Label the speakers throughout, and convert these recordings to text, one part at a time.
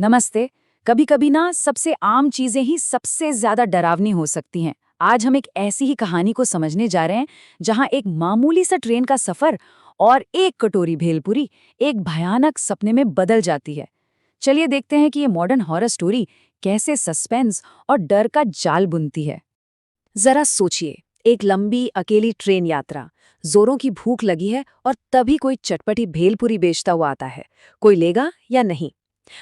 Speaker 1: नमस्ते। कभी कभी ना सबसे आम चीजें ही सबसे ज्यादा डरावनी हो सकती हैं। आज हम एक ऐसी ही कहानी को समझने जा रहे हैं जहां एक मामूली सा ट्रेन का सफर और एक कटोरी भेलपुरी एक भयानक सपने में बदल जाती है। चलिए देखते हैं कि ये मॉडर्न हॉरर स्टोरी कैसे सस्पेंस और डर का जाल बुनती है। जरा सोचिए, एक लंबी अकेली ट्रेन यात्रा, जोरों की भूख लगी है और तभी कोई चटपटी भेलपुरी बेचता हुआ आता है। कोई लेगा या नहीं?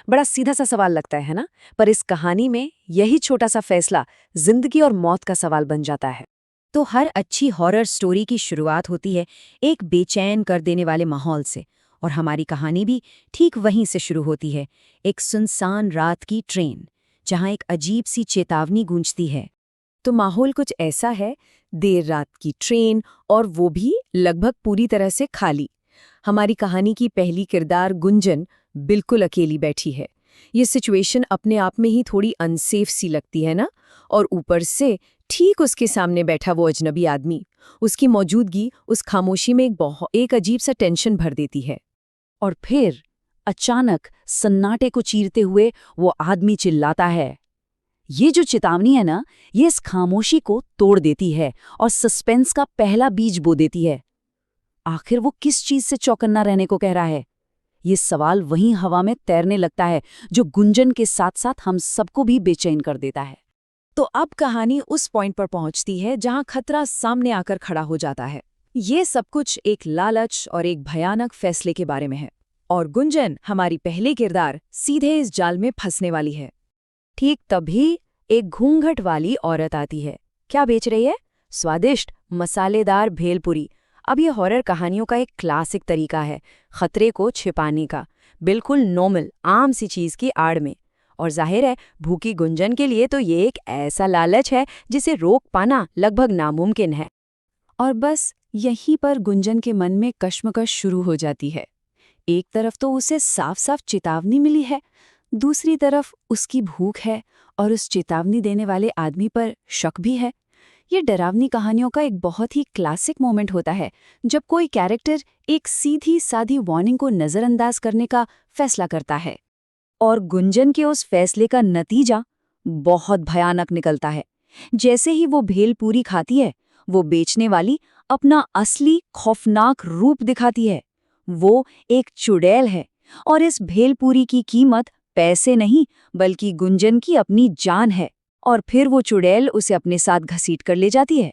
Speaker 1: बड़ा सीधा सा सवाल लगता है ना? पर इस कहानी में यही छोटा सा फैसला जिंदगी और मौत का सवाल बन जाता है। तो हर अच्छी हॉरर स्टोरी की शुरुआत होती है एक बेचैन कर देने वाले माहौल से, और हमारी कहानी भी ठीक वहीं से शुरू होती है। एक सुनसान रात की ट्रेन, जहां एक अजीब सी चेतावनी गूंजती है। तो माहौल कुछ ऐसा है, देर रात की ट्रेन और वो भी लगभग पूरी तरह से खाली। हमारी कहानी की पहली किरदार गुंजन बिल्कुल अकेली बैठी है। ये सिचुएशन अपने आप में ही थोड़ी अनसेफ सी लगती है ना? और ऊपर से ठीक उसके सामने बैठा वो अजनबी आदमी, उसकी मौजूदगी उस खामोशी में एक अजीब सा टेंशन भर देती है। और फिर अचानक सन्नाटे को चीरते हुए वो आदमी चिल्लाता है। ये जो चेतावनी है ना, ये इस खामोशी को तोड़ देती है और सस्पेंस का पहला बीज बो देती है। आखिर वो किस चीज से चौकन्ना रहने को कह रहा है? ये सवाल वहीं हवा में तैरने लगता है, जो गुंजन के साथ साथ हम सबको भी बेचैन कर देता है। तो अब कहानी उस पॉइंट पर पहुंचती है जहां खतरा सामने आकर खड़ा हो जाता है। ये सब कुछ एक लालच और एक भयानक फैसले के बारे में है, और गुंजन, हमारी पहली किरदार, सीधे इस जाल में फंसने वाली है। ठीक तभी एक घूंघट वाली औरत आती है। क्या बेच रही है? स्वादिष्ट मसालेदार भेलपुरी। अब ये हॉरर कहानियों का एक क्लासिक तरीका है खतरे को छिपाने का, बिल्कुल नॉर्मल आम सी चीज की आड़ में। और जाहिर है, भूखी गुंजन के लिए तो ये एक ऐसा लालच है जिसे रोक पाना लगभग नामुमकिन है। और बस यहीं पर गुंजन के मन में कश्मकश शुरू हो जाती है। एक तरफ तो उसे साफ साफ चेतावनी मिली है, दूसरी तरफ उसकी भूख है, और उस चेतावनी देने वाले आदमी पर शक भी है। ये डरावनी कहानियों का एक बहुत ही क्लासिक मोमेंट होता है, जब कोई कैरेक्टर एक सीधी सादी वार्निंग को नज़रअंदाज करने का फैसला करता है। और गुंजन के उस फैसले का नतीजा बहुत भयानक निकलता है। जैसे ही वो भेलपूरी खाती है, वो बेचने वाली अपना असली खौफनाक रूप दिखाती है। वो एक चुड़ैल है, और इस भेलपूरी की कीमत पैसे नहीं, बल्कि गुंजन की अपनी जान है। और फिर वो चुड़ैल उसे अपने साथ घसीट कर ले जाती है।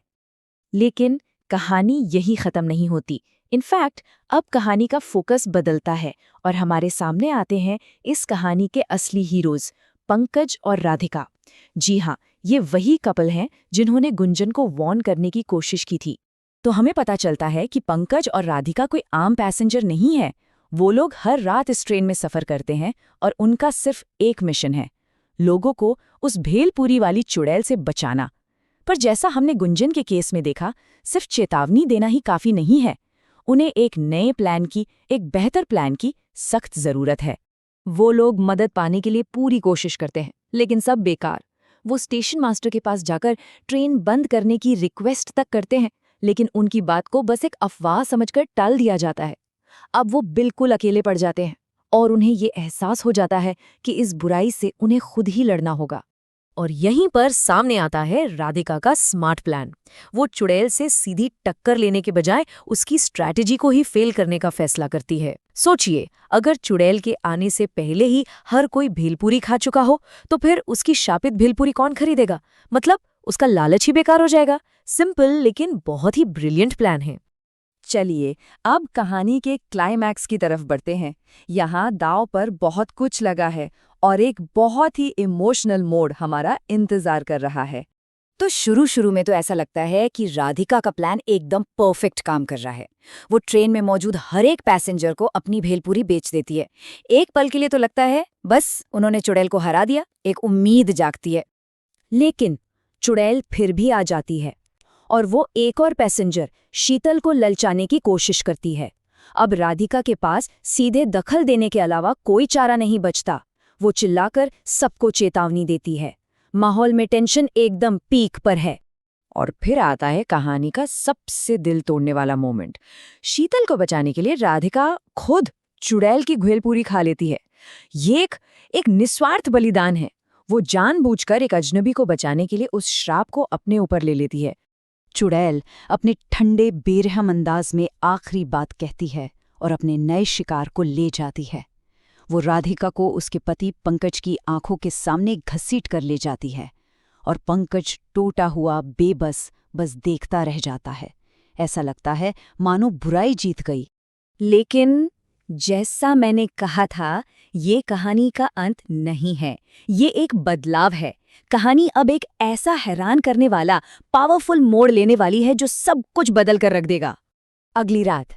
Speaker 1: लेकिन कहानी यही खत्म नहीं होती। इनफैक्ट अब कहानी का फोकस बदलता है और हमारे सामने आते हैं इस कहानी के असली हीरोज, पंकज और राधिका। जी हाँ, ये वही कपल हैं जिन्होंने गुंजन को वार्न करने की कोशिश की थी। तो हमें पता चलता है कि पंकज और राधिका कोई आम पैसेंजर नहीं है। वो लोग हर रात इस ट्रेन में सफर करते हैं, और उनका सिर्फ एक मिशन है, लोगों को उस भेलपूरी वाली चुड़ैल से बचाना। पर जैसा हमने गुंजन के केस में देखा, सिर्फ चेतावनी देना ही काफी नहीं है। उन्हें एक नए प्लान की, एक बेहतर प्लान की सख्त जरूरत है। वो लोग मदद पाने के लिए पूरी कोशिश करते हैं, लेकिन सब बेकार। वो स्टेशन मास्टर के पास जाकर ट्रेन बंद करने की रिक्वेस्ट तक करते हैं, लेकिन उनकी बात को बस एक अफवाह समझकर टाल दिया जाता है। अब वो बिल्कुल अकेले पड़ जाते हैं, और उन्हें ये एहसास हो जाता है कि इस बुराई से उन्हें खुद ही लड़ना होगा। और यहीं पर सामने आता है राधिका का स्मार्ट प्लान। वो चुड़ैल से सीधी टक्कर लेने के बजाय उसकी स्ट्रैटेजी को ही फेल करने का फैसला करती है। सोचिए, अगर चुड़ैल के आने से पहले ही हर कोई भेलपूरी खा चुका हो, तो फिर उसकी शापित भेलपूरी कौन खरीदेगा? मतलब उसका लालच ही बेकार हो जाएगा। सिंपल लेकिन बहुत ही ब्रिलियंट प्लान है। चलिए अब कहानी के क्लाइमैक्स की तरफ बढ़ते हैं। यहाँ दांव पर बहुत कुछ लगा है, और एक बहुत ही इमोशनल मोड़ हमारा इंतजार कर रहा है। तो शुरू में तो ऐसा लगता है कि राधिका का प्लान एकदम परफेक्ट काम कर रहा है। वो ट्रेन में मौजूद हर एक पैसेंजर को अपनी भेलपूरी बेच देती है। एक पल के लिए तो लगता है बस उन्होंने चुड़ैल को हरा दिया, एक उम्मीद जागती है। लेकिन चुड़ैल फिर भी आ जाती है, और वो एक और पैसेंजर शीतल को ललचाने की कोशिश करती है। अब राधिका के पास सीधे दखल देने के अलावा कोई चारा नहीं बचता। वो चिल्लाकर सबको चेतावनी देती है। माहौल में टेंशन एकदम पीक पर है। और फिर आता है कहानी का सबसे दिल तोड़ने वाला मोमेंट। शीतल को बचाने के लिए राधिका खुद चुड़ैल की भेलपूरी खा लेती है। ये एक निस्वार्थ बलिदान है। वो जानबूझकर एक अजनबी को बचाने के लिए उस श्राप को अपने ऊपर ले लेती है। चुड़ैल अपने ठंडे बेरहम अंदाज में आखिरी बात कहती है और अपने नए शिकार को ले जाती है। वो राधिका को उसके पति पंकज की आंखों के सामने घसीट कर ले जाती है और पंकज टूटा हुआ बेबस बस देखता रह जाता है। ऐसा लगता है मानो बुराई जीत गई। लेकिन जैसा मैंने कहा था, ये कहानी का अंत नहीं है, ये एक बदलाव है। कहानी अब एक ऐसा हैरान करने वाला पावरफुल मोड़ लेने वाली है जो सब कुछ बदल कर रख देगा। अगली रात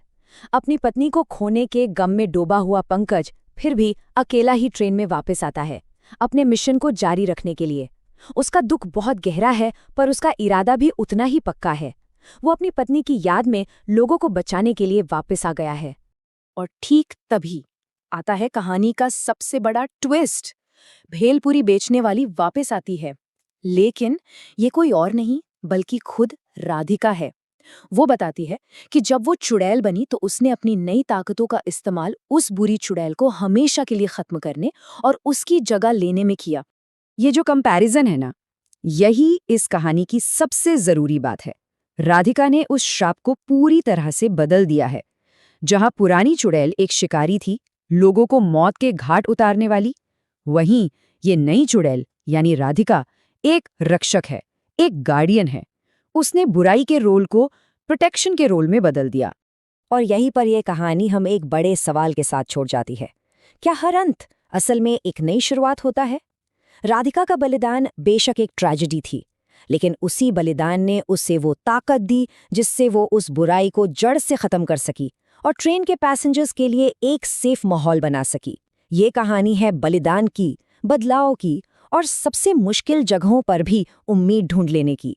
Speaker 1: अपनी पत्नी को खोने के गम में डूबा हुआ पंकज फिर भी अकेला ही ट्रेन में वापस आता है, अपने मिशन को जारी रखने के लिए। उसका दुख बहुत गहरा है, पर उसका इरादा भी उतना ही पक्का है। वो अपनी पत्नी की याद में लोगों को बचाने के लिए वापस आ गया है। और ठीक तभी आता है कहानी का सबसे बड़ा ट्विस्ट। भेलपुरी बेचने वाली वापस आती है, लेकिन ये कोई और नहीं बल्कि खुद राधिका है। वो बताती है कि जब वो चुड़ैल बनी तो उसने अपनी नई ताकतों का इस्तेमाल उस बुरी चुड़ैल को हमेशा के लिए खत्म करने और उसकी जगह लेने में किया। ये जो कंपैरिजन है ना, यही इस कहानी की सबसे जरूरी बात है। राधिका ने उस श्राप को पूरी तरह से बदल दिया है। जहां पुरानी चुड़ैल एक शिकारी थी, लोगों को मौत के घाट उतारने वाली, वहीं ये नई चुड़ैल यानी राधिका एक रक्षक है, एक गार्डियन है। उसने बुराई के रोल को प्रोटेक्शन के रोल में बदल दिया। और यहीं पर यह कहानी हम एक बड़े सवाल के साथ छोड़ जाती है। क्या हर अंत असल में एक नई शुरुआत होता है? राधिका का बलिदान बेशक एक ट्रेजेडी थी, लेकिन उसी बलिदान ने उसे वो ताकत दी जिससे वो उस बुराई को जड़ से खत्म कर सकी और ट्रेन के पैसेंजर्स के लिए एक सेफ माहौल बना सकी। ये कहानी है बलिदान की, बदलाव की और सबसे मुश्किल जगहों पर भी उम्मीद ढूंढ लेने की।